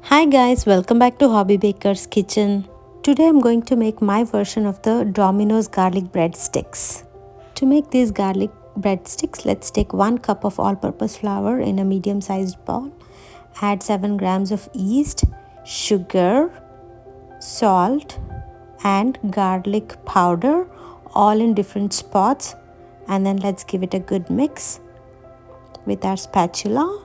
Hi guys, welcome back to Hobby Baker's Kitchen. Today I'm going to make my version of the Domino's garlic breadsticks. To make these garlic breadsticks, let's take 1 cup of all-purpose flour in a medium-sized bowl. Add 7 grams of yeast, sugar, salt and garlic powder all in different spots, and then let's give it a good mix with our spatula.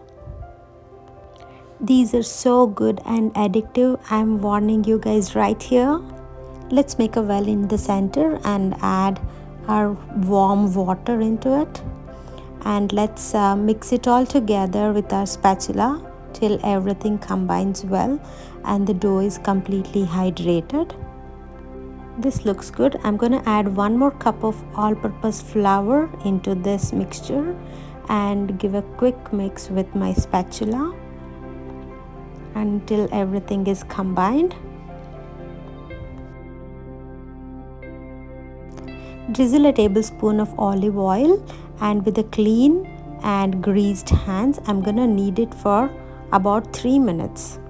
These are so good and addictive. I'm warning you guys right here. Let's make a well in the center and add our warm water into it. And let's mix it all together with our spatula till everything combines well and the dough is completely hydrated. This looks good. I'm going to add 1 more cup of all-purpose flour into this mixture and give a quick mix with my spatula until everything is combined. Drizzle a tablespoon of olive oil, and with a clean and greased hands I'm gonna knead it for about 3 minutes.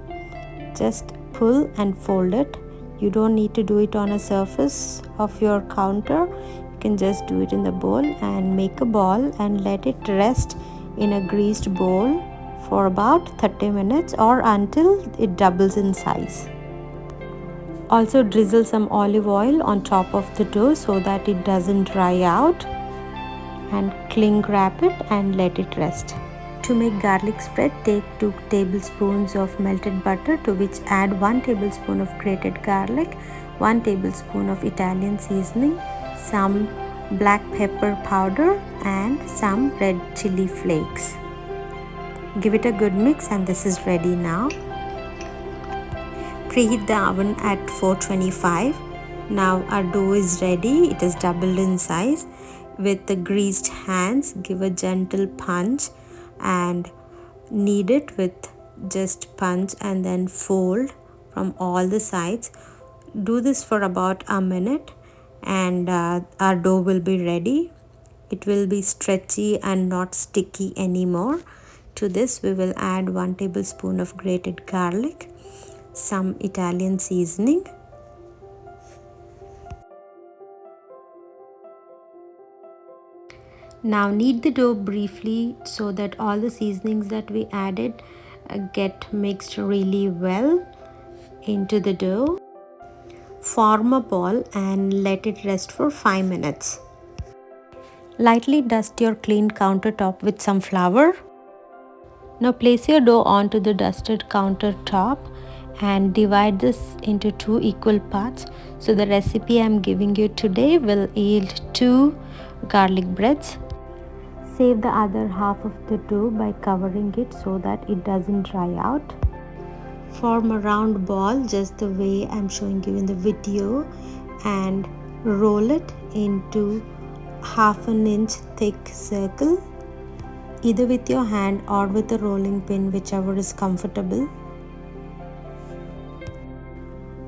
Just pull and fold it. You don't need to do it on a surface of your counter. You can just do it in the bowl and make a ball and let it rest in a greased bowl for about 30 minutes or until it doubles in size. Also drizzle some olive oil on top of the dough so that it doesn't dry out, and cling wrap it and let it rest. To make garlic spread, take 2 tablespoons of melted butter, to which add 1 tablespoon of grated garlic, 1 tablespoon of Italian seasoning, some black pepper powder and some red chili flakes. Give it a good mix and this is ready now. Preheat the oven at 425. Now our dough is ready. It is doubled in size. With the greased hands, give a gentle punch and knead it with just punch and then fold from all the sides. Do this for about a minute and our dough will be ready. It will be stretchy and not sticky anymore. To this we will add 1 tablespoon of grated garlic, some Italian seasoning, now knead the dough briefly so that all the seasonings that we added get mixed really well into the dough. Form a ball and let it rest for 5 minutes. Lightly dust your clean countertop with some flour. Now place your dough onto the dusted countertop and divide this into 2 equal parts. So the recipe I'm giving you today will yield 2 garlic breads. Save the other half of the dough by covering it so that it doesn't dry out. Form a round ball just the way I'm showing you in the video and roll it into half an inch thick circle, either with your hand or with a rolling pin, whichever is comfortable.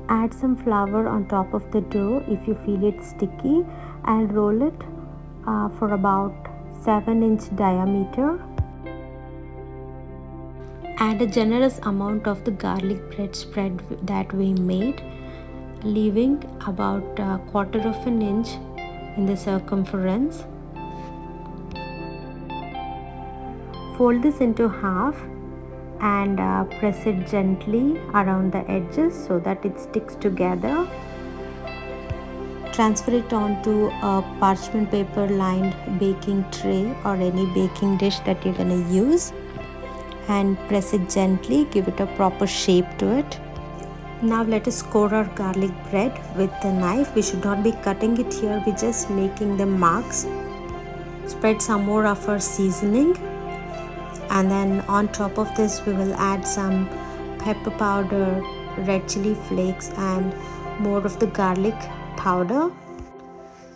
Add some flour on top of the dough if you feel it sticky and roll it for about 7-inch diameter. Add a generous amount of the garlic bread spread that we made, leaving about 1/4 of an inch in the circumference. Fold this into half and press it gently around the edges so that it sticks together. Transfer it onto a parchment paper lined baking tray or any baking dish that you're going to use and press it gently, give it a proper shape to it. Now let us core our garlic bread with the knife. We should not be cutting it here, we're just making the marks. Spread some more of our seasoning, and then on top of this we will add some pepper powder, red chili flakes and more of the garlic powder.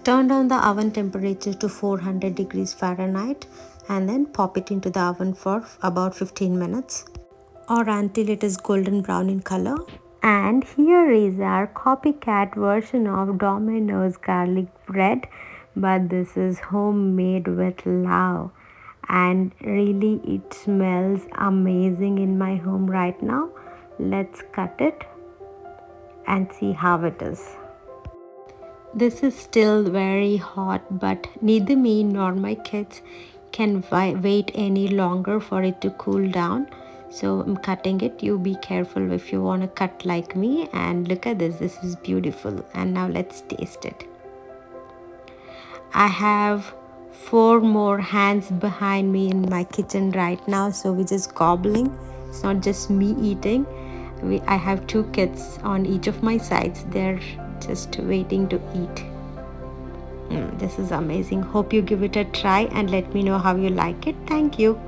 Turn down the oven temperature to 400 degrees Fahrenheit and then pop it into the oven for about 15 minutes or until it is golden brown in color. And here is our copycat version of Domino's garlic bread, but this is homemade with love. And really it smells amazing in my home right now. Let's cut it and see how it is. This is still very hot, but neither me nor my kids can wait any longer for it to cool down. So I'm cutting it. You be careful if you want to cut like me. And look at this. This is beautiful. And now let's taste it. I have 4 more hands behind me in my kitchen right now, so we're just gobbling. It's not just me eating. I have 2 kids on each of my sides. They're just waiting to eat. This is amazing. Hope you give it a try and let me know how you like it. Thank you.